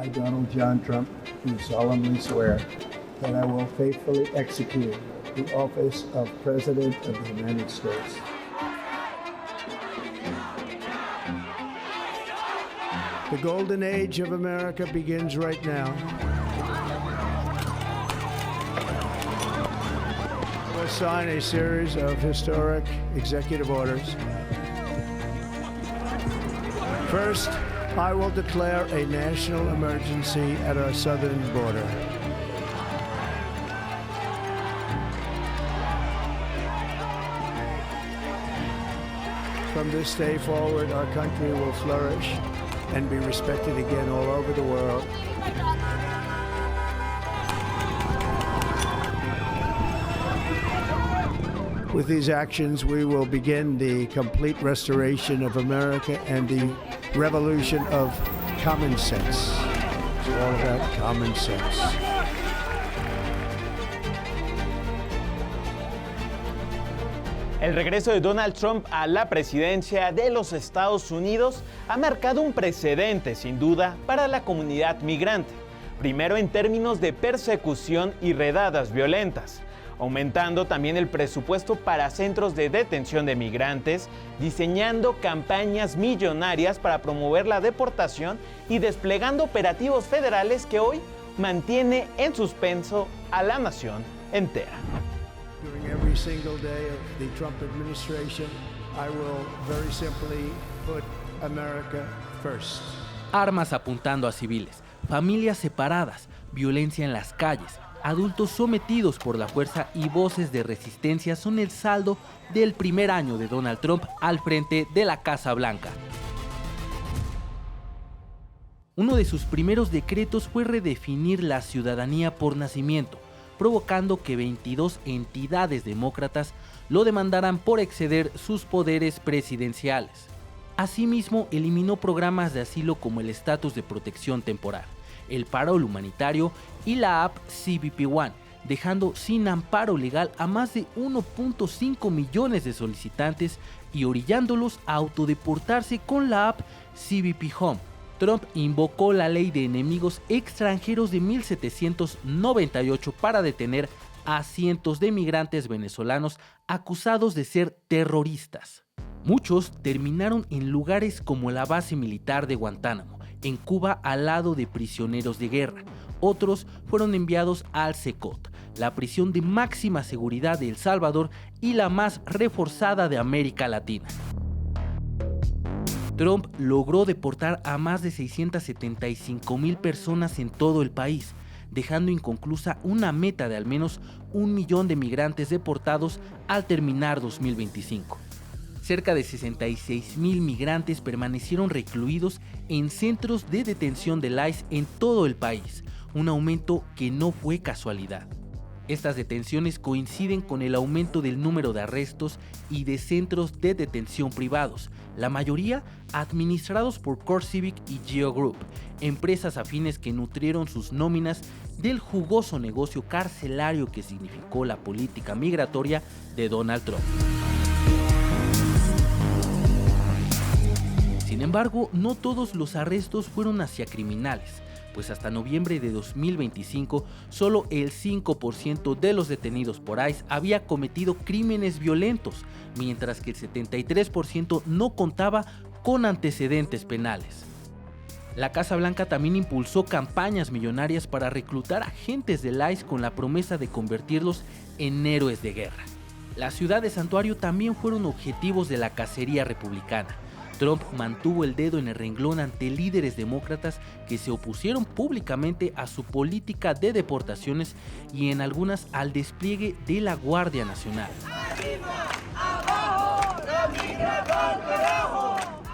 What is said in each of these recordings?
I, Donald John Trump, do solemnly swear that I will faithfully execute the office of President of the United States. The golden age of America begins right now. We'll sign a series of historic executive orders. First, I will declare a national emergency at our southern border. From this day forward, our country will flourish and be respected again all over the world. With these actions, we will begin the complete restoration of America and the revolution of common sense. It's all about common sense. El regreso de Donald Trump a la presidencia de los Estados Unidos ha marcado un precedente, sin duda, para la comunidad migrante. Primero en términos de persecución y redadas violentas, aumentando también el presupuesto para centros de detención de migrantes, diseñando campañas millonarias para promover la deportación y desplegando operativos federales que hoy mantiene en suspenso a la nación entera. During every single day of the Trump administration, I will very simply put America first. Armas apuntando a civiles, familias separadas, violencia en las calles, adultos sometidos por la fuerza y voces de resistencia son el saldo del primer año de Donald Trump al frente de la Casa Blanca. Uno de sus primeros decretos fue redefinir la ciudadanía por nacimiento, provocando que 22 entidades demócratas lo demandaran por exceder sus poderes presidenciales. Asimismo, eliminó programas de asilo como el estatus de protección temporal, el parol humanitario y la app CBP One, dejando sin amparo legal a más de 1.5 millones de solicitantes y orillándolos a autodeportarse con la app CBP Home. Trump invocó la ley de enemigos extranjeros de 1798 para detener a cientos de migrantes venezolanos acusados de ser terroristas. Muchos terminaron en lugares como la base militar de Guantánamo, en Cuba al lado de prisioneros de guerra. Otros fueron enviados al Secot, la prisión de máxima seguridad de El Salvador y la más reforzada de América Latina. Trump logró deportar a más de 675,000 personas en todo el país, dejando inconclusa una meta de al menos 1 millón de migrantes deportados al terminar 2025. Cerca de 66,000 migrantes permanecieron recluidos en centros de detención del ICE en todo el país, un aumento que no fue casualidad. Estas detenciones coinciden con el aumento del número de arrestos y de centros de detención privados, la mayoría administrados por CoreCivic y Geo Group, empresas afines que nutrieron sus nóminas del jugoso negocio carcelario que significó la política migratoria de Donald Trump. Sin embargo, no todos los arrestos fueron hacia criminales, pues hasta noviembre de 2025 solo el 5% de los detenidos por ICE había cometido crímenes violentos, mientras que el 73% no contaba con antecedentes penales. La Casa Blanca también impulsó campañas millonarias para reclutar agentes del ICE con la promesa de convertirlos en héroes de guerra. La ciudad de Santuario también fueron objetivos de la cacería republicana. Trump mantuvo el dedo en el renglón ante líderes demócratas que se opusieron públicamente a su política de deportaciones y en algunas al despliegue de la Guardia Nacional.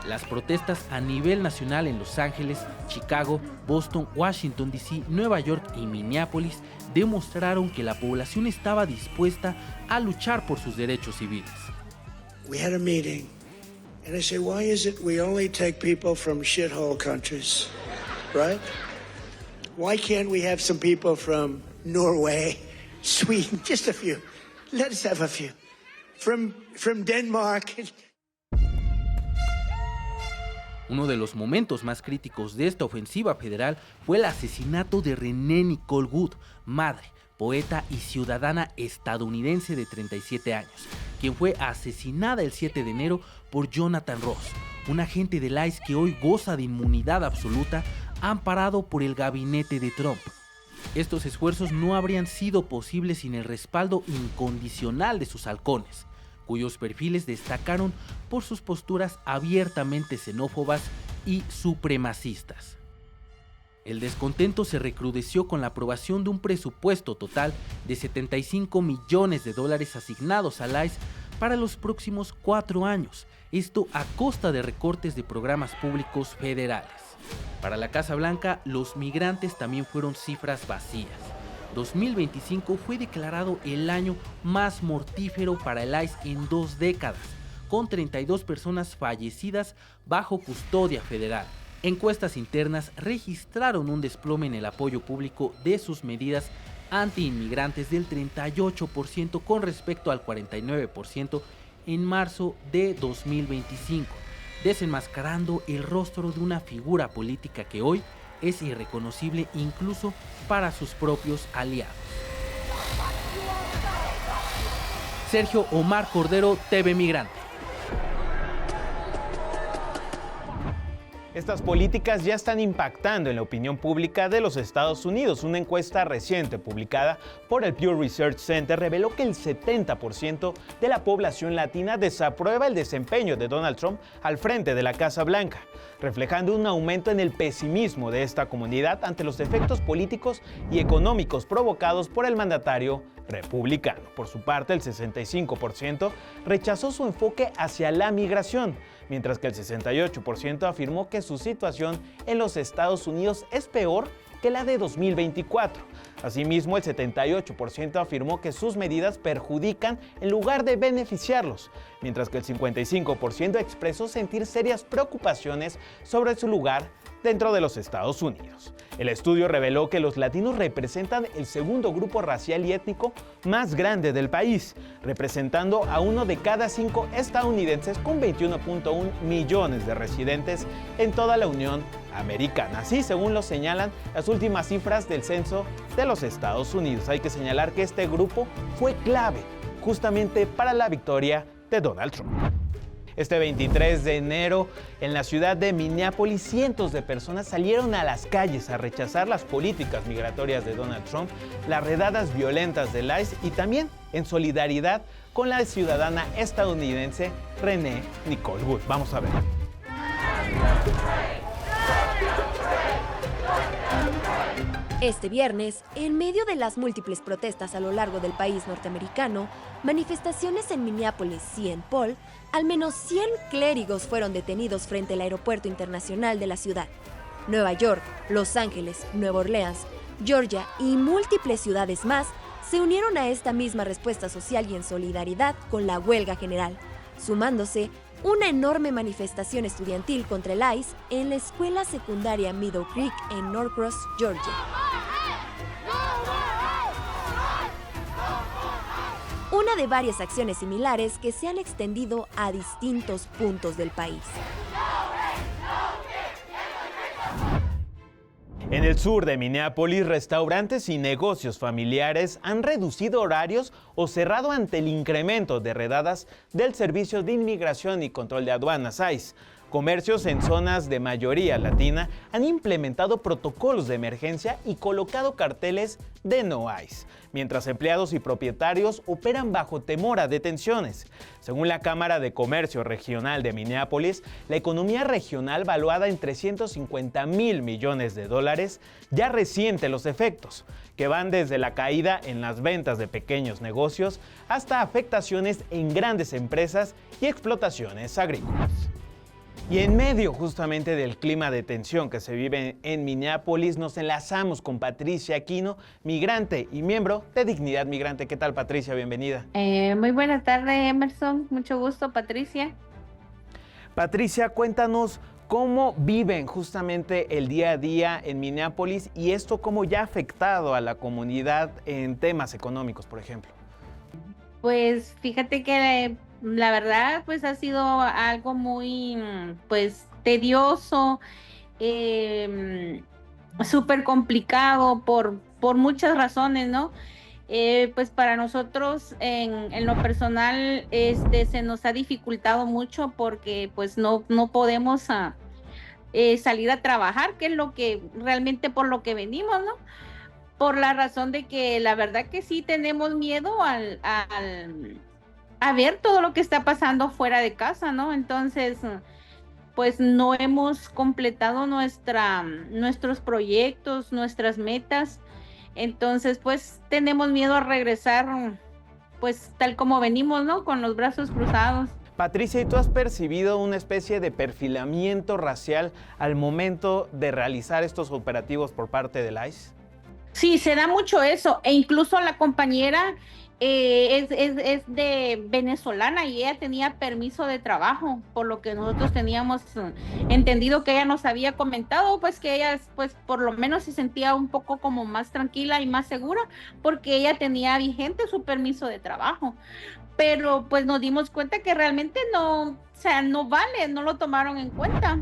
Las protestas a nivel nacional en Los Ángeles, Chicago, Boston, Washington D.C., Nueva York y Minneapolis demostraron que la población estaba dispuesta a luchar por sus derechos civiles. We had a meeting. And I say, why is it we only take people from shithole countries, right? Why can't we have some people from Norway, Sweden, just a few? Let us have a few. From Denmark. Uno de los momentos más críticos de esta ofensiva federal fue el asesinato de Renee Nicole Wood, madre, poeta y ciudadana estadounidense de 37 años, quien fue asesinada el 7 de enero por Jonathan Ross, un agente del ICE que hoy goza de inmunidad absoluta, amparado por el gabinete de Trump. Estos esfuerzos no habrían sido posibles sin el respaldo incondicional de sus halcones, cuyos perfiles destacaron por sus posturas abiertamente xenófobas y supremacistas. El descontento se recrudeció con la aprobación de un presupuesto total de $75 millones asignados al ICE para los próximos 4 años, esto a costa de recortes de programas públicos federales. Para la Casa Blanca, los migrantes también fueron cifras vacías. 2025 fue declarado el año más mortífero para el ICE en 2 décadas, con 32 personas fallecidas bajo custodia federal. Encuestas internas registraron un desplome en el apoyo público de sus medidas anti-inmigrantes del 38% con respecto al 49% en marzo de 2025, desenmascarando el rostro de una figura política que hoy es irreconocible incluso para sus propios aliados. Sergio Omar Cordero, TV Migrante. Estas políticas ya están impactando en la opinión pública de los Estados Unidos. Una encuesta reciente publicada por el Pew Research Center reveló que el 70% de la población latina desaprueba el desempeño de Donald Trump al frente de la Casa Blanca, reflejando un aumento en el pesimismo de esta comunidad ante los efectos políticos y económicos provocados por el mandatario republicano. Por su parte, el 65% rechazó su enfoque hacia la migración, mientras que el 68% afirmó que su situación en los Estados Unidos es peor que la de 2024. Asimismo, el 78% afirmó que sus medidas perjudican en lugar de beneficiarlos, mientras que el 55% expresó sentir serias preocupaciones sobre su lugar dentro de los Estados Unidos. El estudio reveló que los latinos representan el segundo grupo racial y étnico más grande del país, representando a 1 de cada 5 estadounidenses con 21.1 millones de residentes en toda la Unión Americana. Así, según lo señalan las últimas cifras del censo de los Estados Unidos. Hay que señalar que este grupo fue clave justamente para la victoria de Donald Trump. Este 23 de enero, en la ciudad de Minneapolis, cientos de personas salieron a las calles a rechazar las políticas migratorias de Donald Trump, las redadas violentas del ICE y también en solidaridad con la ciudadana estadounidense Renee Nicole Wood. Vamos a ver. Este viernes, en medio de las múltiples protestas a lo largo del país norteamericano, manifestaciones en Minneapolis y en Paul, al menos 100 clérigos fueron detenidos frente al aeropuerto internacional de la ciudad. Nueva York, Los Ángeles, Nueva Orleans, Georgia y múltiples ciudades más se unieron a esta misma respuesta social y en solidaridad con la huelga general, sumándose una enorme manifestación estudiantil contra el ICE en la escuela secundaria Meadow Creek en Norcross, Georgia. Una de varias acciones similares que se han extendido a distintos puntos del país. En el sur de Minneapolis, restaurantes y negocios familiares han reducido horarios o cerrado ante el incremento de redadas del Servicio de Inmigración y Control de Aduanas ICE. Comercios en zonas de mayoría latina han implementado protocolos de emergencia y colocado carteles de no ICE, mientras empleados y propietarios operan bajo temor a detenciones. Según la Cámara de Comercio Regional de Minneapolis, la economía regional, valuada en $350,000 millones, ya resiente los efectos, que van desde la caída en las ventas de pequeños negocios hasta afectaciones en grandes empresas y explotaciones agrícolas. Y en medio justamente del clima de tensión que se vive en Minneapolis, nos enlazamos con Patricia Aquino, migrante y miembro de Dignidad Migrante. ¿Qué tal, Patricia? Bienvenida. Muy buenas tardes, Emerson. Mucho gusto, Patricia. Patricia, cuéntanos cómo viven justamente el día a día en Minneapolis y esto cómo ya ha afectado a la comunidad en temas económicos, por ejemplo. Pues fíjate que la verdad pues ha sido algo muy tedioso, súper complicado por muchas razones, ¿no? Pues para nosotros en lo personal se nos ha dificultado mucho porque pues no podemos salir a trabajar, que es lo que realmente por lo que venimos, ¿no? Por la razón de que la verdad que sí tenemos miedo a ver todo lo que está pasando fuera de casa, ¿no? Entonces, pues no hemos completado nuestros proyectos, nuestras metas. Entonces, pues tenemos miedo a regresar, pues tal como venimos, ¿no? Con los brazos cruzados. Patricia, ¿y tú has percibido una especie de perfilamiento racial al momento de realizar estos operativos por parte del ICE? Sí, se da mucho eso, e incluso la compañera es de venezolana y ella tenía permiso de trabajo, por lo que nosotros teníamos entendido que ella nos había comentado, pues que ella pues por lo menos se sentía un poco como más tranquila y más segura, porque ella tenía vigente su permiso de trabajo. Pero pues nos dimos cuenta que realmente no, o sea, no vale, no lo tomaron en cuenta.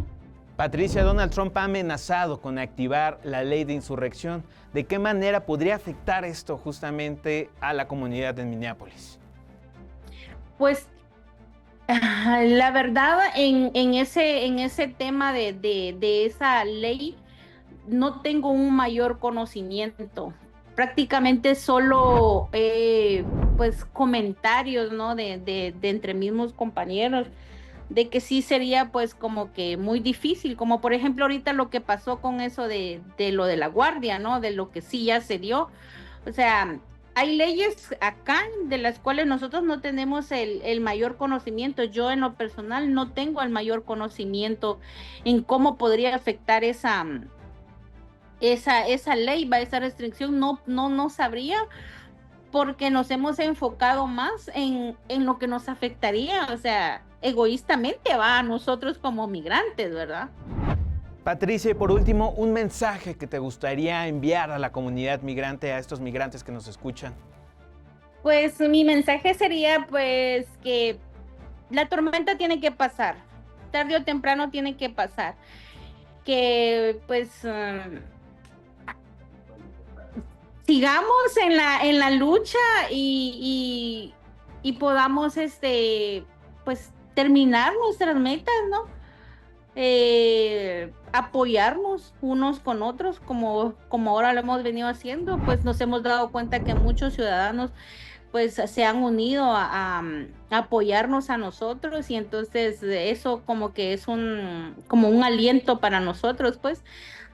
Patricia, Donald Trump ha amenazado con activar la ley de insurrección. ¿De qué manera podría afectar esto justamente a la comunidad en Minneapolis? Pues la verdad en ese tema de esa ley no tengo un mayor conocimiento. Prácticamente solo pues comentarios, ¿no? de entre mismos compañeros, de que sí sería pues como que muy difícil, como por ejemplo ahorita lo que pasó con eso de lo de la guardia, ¿no? De lo que sí ya se dio. O sea, hay leyes acá de las cuales nosotros no tenemos el mayor conocimiento. Yo en lo personal no tengo el mayor conocimiento en cómo podría afectar esa ley, esa restricción, no sabría, porque nos hemos enfocado más en lo que nos afectaría, o sea, egoístamente va a nosotros como migrantes, ¿verdad? Patricia, y por último, un mensaje que te gustaría enviar a la comunidad migrante, a estos migrantes que nos escuchan. Pues mi mensaje sería pues que la tormenta tiene que pasar, tarde o temprano tiene que pasar, que pues sigamos en la lucha y podamos pues terminar nuestras metas, ¿no? Apoyarnos unos con otros como ahora lo hemos venido haciendo. Pues nos hemos dado cuenta que muchos ciudadanos pues se han unido a apoyarnos a nosotros, y entonces eso como que es como un aliento para nosotros, pues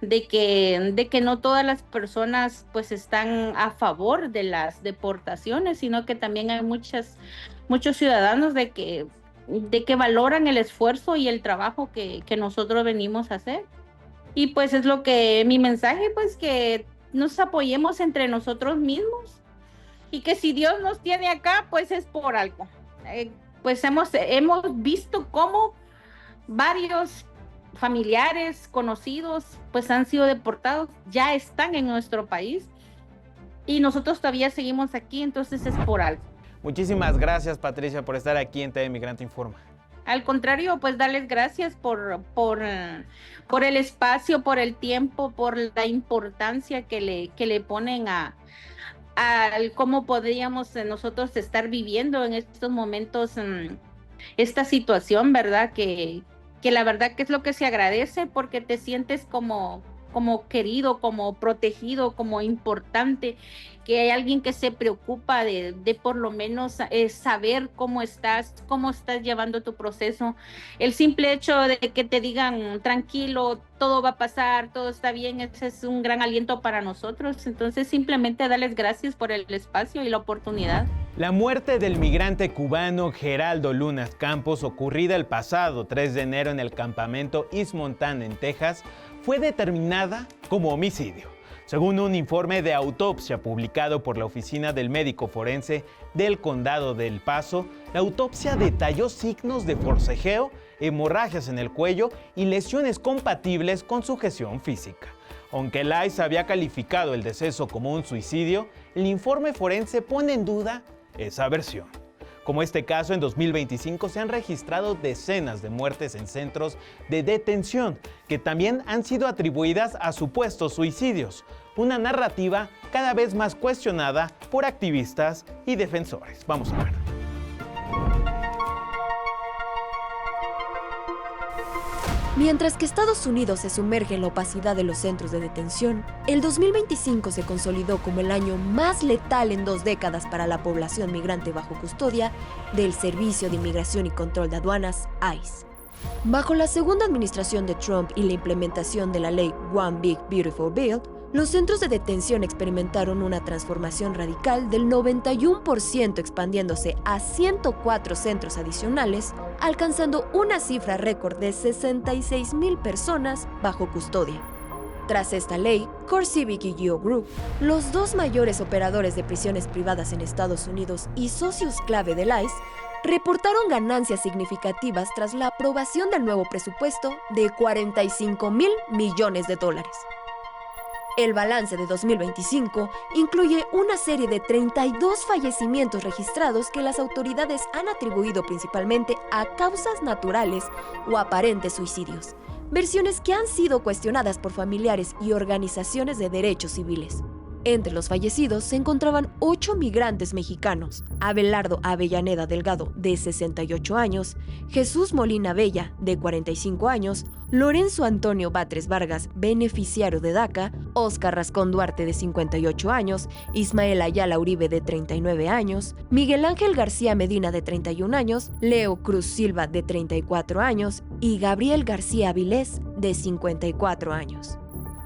de que no todas las personas pues están a favor de las deportaciones, sino que también hay muchos ciudadanos de que valoran el esfuerzo y el trabajo que nosotros venimos a hacer. Y pues es lo que mi mensaje, pues que nos apoyemos entre nosotros mismos, y que si Dios nos tiene acá, pues es por algo. Pues hemos visto cómo varios familiares, conocidos, pues han sido deportados, ya están en nuestro país, y nosotros todavía seguimos aquí, entonces es por algo. Muchísimas gracias, Patricia, por estar aquí en TV Migrante Informa. Al contrario, pues darles gracias por el espacio, por el tiempo, por la importancia que le ponen a cómo podríamos nosotros estar viviendo en estos momentos esta situación, ¿verdad? Que la verdad que es lo que se agradece, porque te sientes como querido, como protegido, como importante, que hay alguien que se preocupa de por lo menos saber cómo estás llevando tu proceso. El simple hecho de que te digan tranquilo, todo va a pasar, todo está bien, ese es un gran aliento para nosotros. Entonces simplemente darles gracias por el espacio y la oportunidad. La muerte del migrante cubano Geraldo Lunas Campos, ocurrida el pasado 3 de enero en el campamento East Montana, en Texas, fue determinada como homicidio. Según un informe de autopsia publicado por la Oficina del Médico Forense del Condado de El Paso, la autopsia detalló signos de forcejeo, hemorragias en el cuello y lesiones compatibles con sujeción física. Aunque el ICE había calificado el deceso como un suicidio, el informe forense pone en duda esa versión. Como este caso, en 2025 se han registrado decenas de muertes en centros de detención, que también han sido atribuidas a supuestos suicidios, una narrativa cada vez más cuestionada por activistas y defensores. Vamos a ver. Mientras que Estados Unidos se sumerge en la opacidad de los centros de detención, el 2025 se consolidó como el año más letal en 2 décadas para la población migrante bajo custodia del Servicio de Inmigración y Control de Aduanas, ICE. Bajo la segunda administración de Trump y la implementación de la ley One Big Beautiful Bill, los centros de detención experimentaron una transformación radical del 91%, expandiéndose a 104 centros adicionales, alcanzando una cifra récord de 66,000 personas bajo custodia. Tras esta ley, CoreCivic y Geo Group, los 2 mayores operadores de prisiones privadas en Estados Unidos y socios clave del ICE, reportaron ganancias significativas tras la aprobación del nuevo presupuesto de $45,000 millones. El balance de 2025 incluye una serie de 32 fallecimientos registrados que las autoridades han atribuido principalmente a causas naturales o aparentes suicidios, versiones que han sido cuestionadas por familiares y organizaciones de derechos civiles. Entre los fallecidos se encontraban 8 migrantes mexicanos: Abelardo Avellaneda Delgado, de 68 años, Jesús Molina Bella, de 45 años, Lorenzo Antonio Batres Vargas, beneficiario de DACA, Óscar Rascón Duarte, de 58 años, Ismael Ayala Uribe, de 39 años, Miguel Ángel García Medina, de 31 años, Leo Cruz Silva, de 34 años, y Gabriel García Avilés, de 54 años.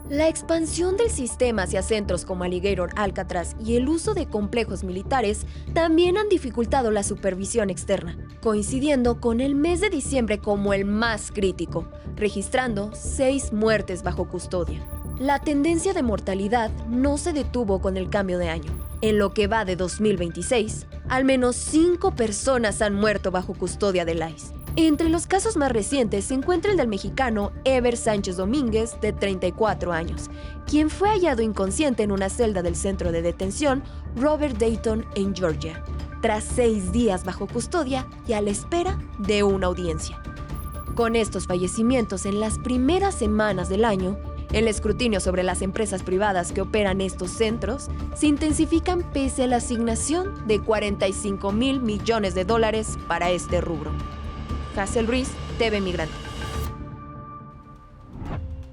La expansión del sistema hacia centros como Alligator, Alcatraz y el uso de complejos militares también han dificultado la supervisión externa, coincidiendo con el mes de diciembre como el más crítico, registrando 6 muertes bajo custodia. La tendencia de mortalidad no se detuvo con el cambio de año. En lo que va de 2026, al menos 5 personas han muerto bajo custodia del ICE. Entre los casos más recientes se encuentra el del mexicano Ever Sánchez Domínguez, de 34 años, quien fue hallado inconsciente en una celda del centro de detención Robert Dayton en Georgia, tras 6 días bajo custodia y a la espera de una audiencia. Con estos fallecimientos en las primeras semanas del año, el escrutinio sobre las empresas privadas que operan estos centros se intensifican pese a la asignación de $45,000 millones para este rubro. Hazel Ruiz, TV Migrante.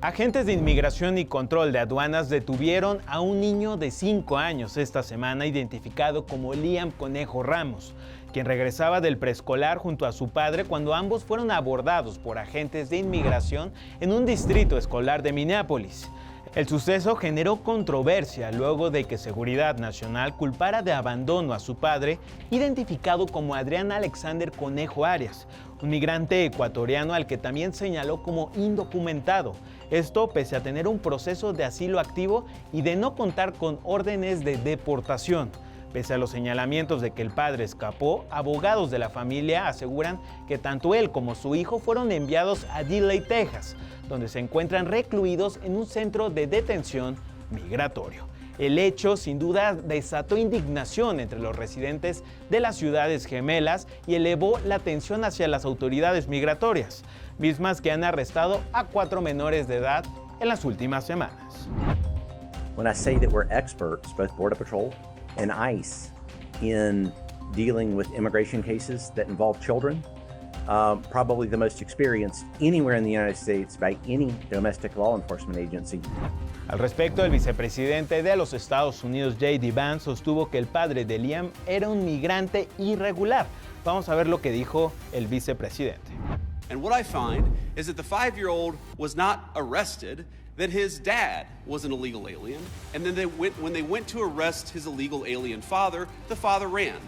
Agentes de Inmigración y Control de Aduanas detuvieron a un niño de 5 años esta semana, identificado como Liam Conejo Ramos, quien regresaba del preescolar junto a su padre cuando ambos fueron abordados por agentes de inmigración en un distrito escolar de Minneapolis. El suceso generó controversia luego de que Seguridad Nacional culpara de abandono a su padre, identificado como Adrián Alexander Conejo Arias, un migrante ecuatoriano al que también señaló como indocumentado. Esto pese a tener un proceso de asilo activo y de no contar con órdenes de deportación. Pese a los señalamientos de que el padre escapó, abogados de la familia aseguran que tanto él como su hijo fueron enviados a Delray, Texas, donde se encuentran recluidos en un centro de detención migratorio. El hecho sin duda desató indignación entre los residentes de las ciudades gemelas y elevó la tensión hacia las autoridades migratorias, mismas que han arrestado a 4 menores de edad en las últimas semanas. When I say that we're experts, both Border Patrol and ICE, in dealing with immigration cases that involve children, probably the most experienced anywhere in the United States by any domestic law enforcement agency. Al respecto, el vicepresidente de los Estados Unidos, J.D. Vance, sostuvo que el padre de Liam era un migrante irregular. Vamos a ver lo que dijo el vicepresidente. And what I find is that the 5-year-old was not arrested, that his dad was an illegal alien, and then when they went to arrest his illegal alien father, the father ran.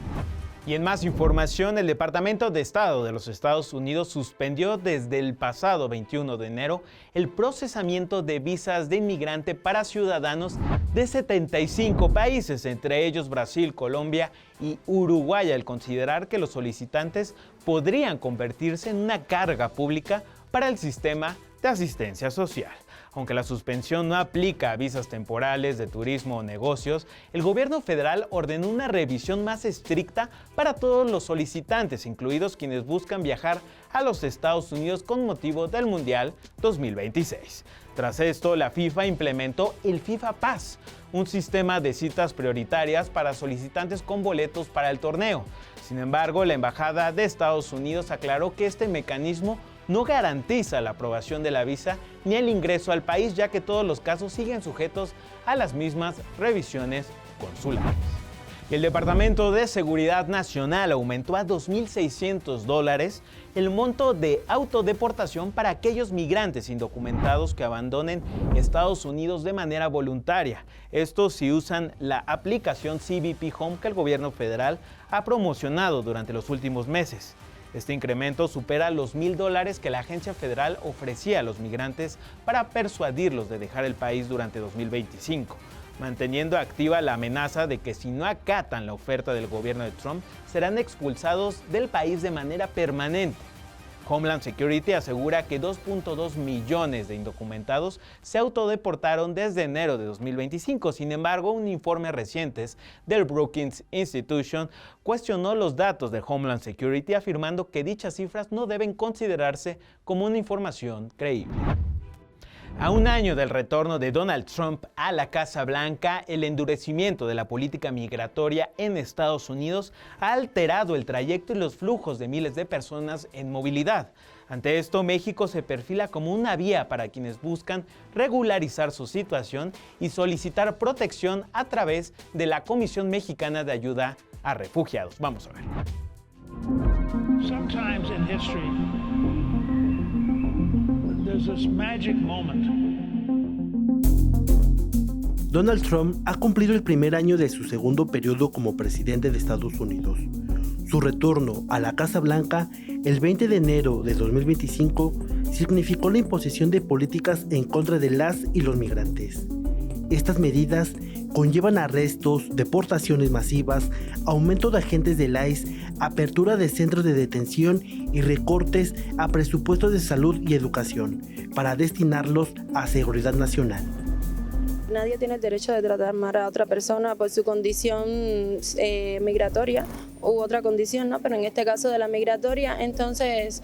Y en más información, el Departamento de Estado de los Estados Unidos suspendió desde el pasado 21 de enero el procesamiento de visas de inmigrante para ciudadanos de 75 países, entre ellos Brasil, Colombia y Uruguay, al considerar que los solicitantes podrían convertirse en una carga pública para el sistema de asistencia social. Aunque la suspensión no aplica a visas temporales de turismo o negocios, el gobierno federal ordenó una revisión más estricta para todos los solicitantes, incluidos quienes buscan viajar a los Estados Unidos con motivo del Mundial 2026. Tras esto, la FIFA implementó el FIFA Pass, un sistema de citas prioritarias para solicitantes con boletos para el torneo. Sin embargo, la Embajada de Estados Unidos aclaró que este mecanismo no garantiza la aprobación de la visa ni el ingreso al país, ya que todos los casos siguen sujetos a las mismas revisiones consulares. Y el Departamento de Seguridad Nacional aumentó a $2.600 el monto de autodeportación para aquellos migrantes indocumentados que abandonen Estados Unidos de manera voluntaria. Esto si usan la aplicación CBP Home que el gobierno federal ha promocionado durante los últimos meses. Este incremento supera los $1,000 que la agencia federal ofrecía a los migrantes para persuadirlos de dejar el país durante 2025, manteniendo activa la amenaza de que si no acatan la oferta del gobierno de Trump, serán expulsados del país de manera permanente. Homeland Security asegura que 2.2 millones de indocumentados se autodeportaron desde enero de 2025. Sin embargo, un informe reciente del Brookings Institution cuestionó los datos de Homeland Security, afirmando que dichas cifras no deben considerarse como una información creíble. A un año del retorno de Donald Trump a la Casa Blanca, el endurecimiento de la política migratoria en Estados Unidos ha alterado el trayecto y los flujos de miles de personas en movilidad. Ante esto, México se perfila como una vía para quienes buscan regularizar su situación y solicitar protección a través de la Comisión Mexicana de Ayuda a Refugiados. Vamos a ver. Sometimes in history, there's this magic moment. Donald Trump ha cumplido el primer año de su segundo periodo como presidente de Estados Unidos. Su retorno a la Casa Blanca el 20 de enero de 2025 significó la imposición de políticas en contra de las y los migrantes. Estas medidas conllevan arrestos, deportaciones masivas, aumento de agentes del ICE, apertura de centros de detención y recortes a presupuestos de salud y educación para destinarlos a seguridad nacional. Nadie tiene el derecho de tratar mal a otra persona por su condición migratoria u otra condición, ¿no? Pero en este caso de la migratoria, entonces,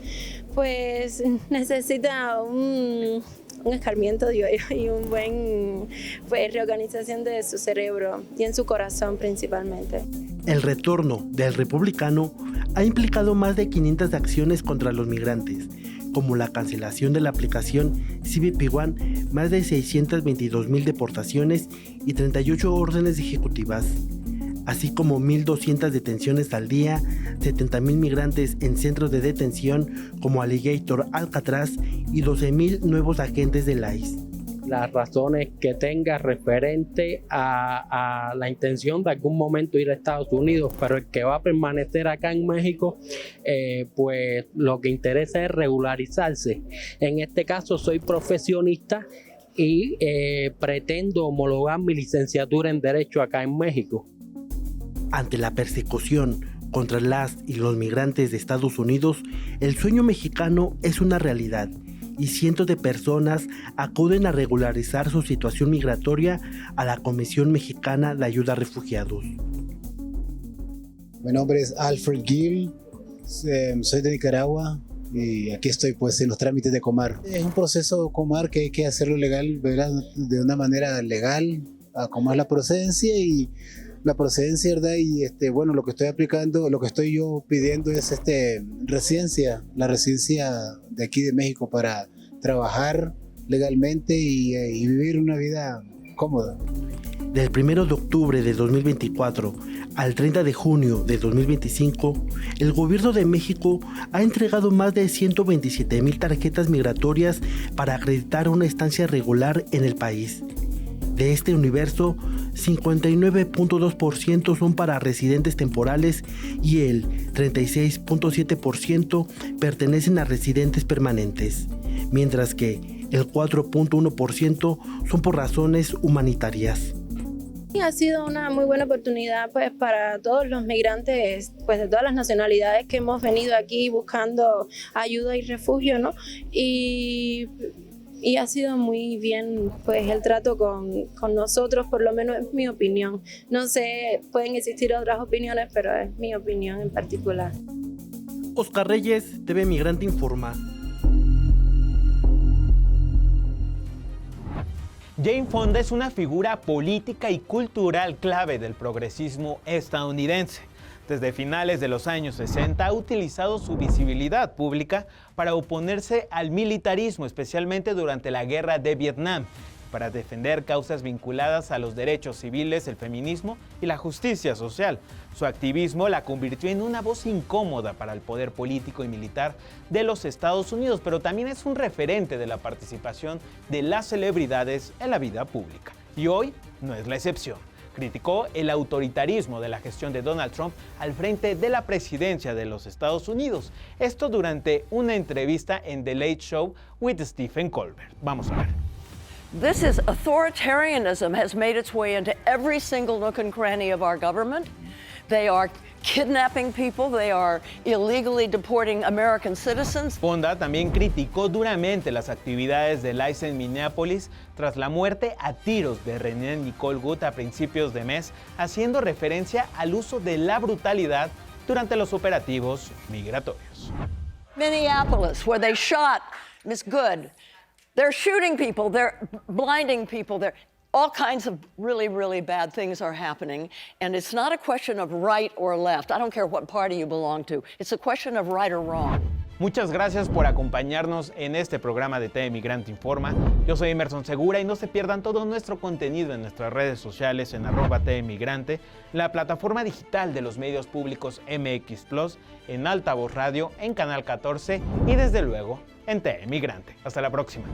pues necesita un escarmiento, digo yo, y un buen reorganización de su cerebro y en su corazón principalmente. El retorno del republicano ha implicado más de 500 acciones contra los migrantes, como la cancelación de la aplicación CBP One, más de 622,000 deportaciones y 38 órdenes ejecutivas, así como 1,200 detenciones al día, 70,000 migrantes en centros de detención como Alligator, Alcatraz y 12,000 nuevos agentes del ICE. Las razones que tenga referente a la intención de algún momento ir a Estados Unidos, pero el que va a permanecer acá en México, pues lo que interesa es regularizarse. En este caso soy profesionista y pretendo homologar mi licenciatura en Derecho acá en México. Ante la persecución contra las y los migrantes de Estados Unidos, el sueño mexicano es una realidad y cientos de personas acuden a regularizar su situación migratoria a la Comisión Mexicana de Ayuda a Refugiados. Mi nombre es Alfred Gill, soy de Nicaragua y aquí estoy pues en los trámites de Comar. Es un proceso Comar que hay que hacerlo legal, ¿verdad? De una manera legal, a Comar la procedencia y la procedencia, ¿verdad? Y bueno, lo que estoy aplicando, lo que estoy yo pidiendo es residencia, la residencia de aquí de México para trabajar legalmente y vivir una vida cómoda. Del 1 de octubre de 2024 al 30 de junio de 2025, el gobierno de México ha entregado más de 127,000 tarjetas migratorias para acreditar una estancia regular en el país. De este universo, 59.2% son para residentes temporales y el 36.7% pertenecen a residentes permanentes, mientras que el 4.1% son por razones humanitarias. Ha sido una muy buena oportunidad pues para todos los migrantes pues de todas las nacionalidades que hemos venido aquí buscando ayuda y refugio, ¿no? Y y ha sido muy bien pues el trato con nosotros, por lo menos es mi opinión. No sé, pueden existir otras opiniones, pero es mi opinión en particular. Oscar Reyes, TV Migrante Informa. Jane Fonda es una figura política y cultural clave del progresismo estadounidense. Desde finales de los años 60 ha utilizado su visibilidad pública para oponerse al militarismo, especialmente durante la Guerra de Vietnam, para defender causas vinculadas a los derechos civiles, el feminismo y la justicia social. Su activismo la convirtió en una voz incómoda para el poder político y militar de los Estados Unidos, pero también es un referente de la participación de las celebridades en la vida pública. Y hoy no es la excepción. Criticó el autoritarismo de la gestión de Donald Trump al frente de la presidencia de los Estados Unidos. Esto durante una entrevista en The Late Show with Stephen Colbert. Vamos a ver. This is authoritarianism has made its way into every single nook and cranny of our government. They are kidnapping people, they are illegally deporting American citizens. Fonda también criticó duramente las actividades del ICE en Minneapolis tras la muerte a tiros de Renee Nicole Good a principios de mes, haciendo referencia al uso de la brutalidad durante los operativos migratorios. Minneapolis, where they shot Miss Good. They're shooting people, they're blinding people, all kinds of really, really bad things are happening. And it's not a question of right or left. I don't care what party you belong to. It's a question of right or wrong. Muchas gracias por acompañarnos en este programa de TV Migrante Informa. Yo soy Emerson Segura y no se pierdan todo nuestro contenido en nuestras redes sociales en @TVMigrante, la plataforma digital de los medios públicos MX Plus, en Altavoz Radio, en Canal 14 y desde luego en TV Migrante. Hasta la próxima.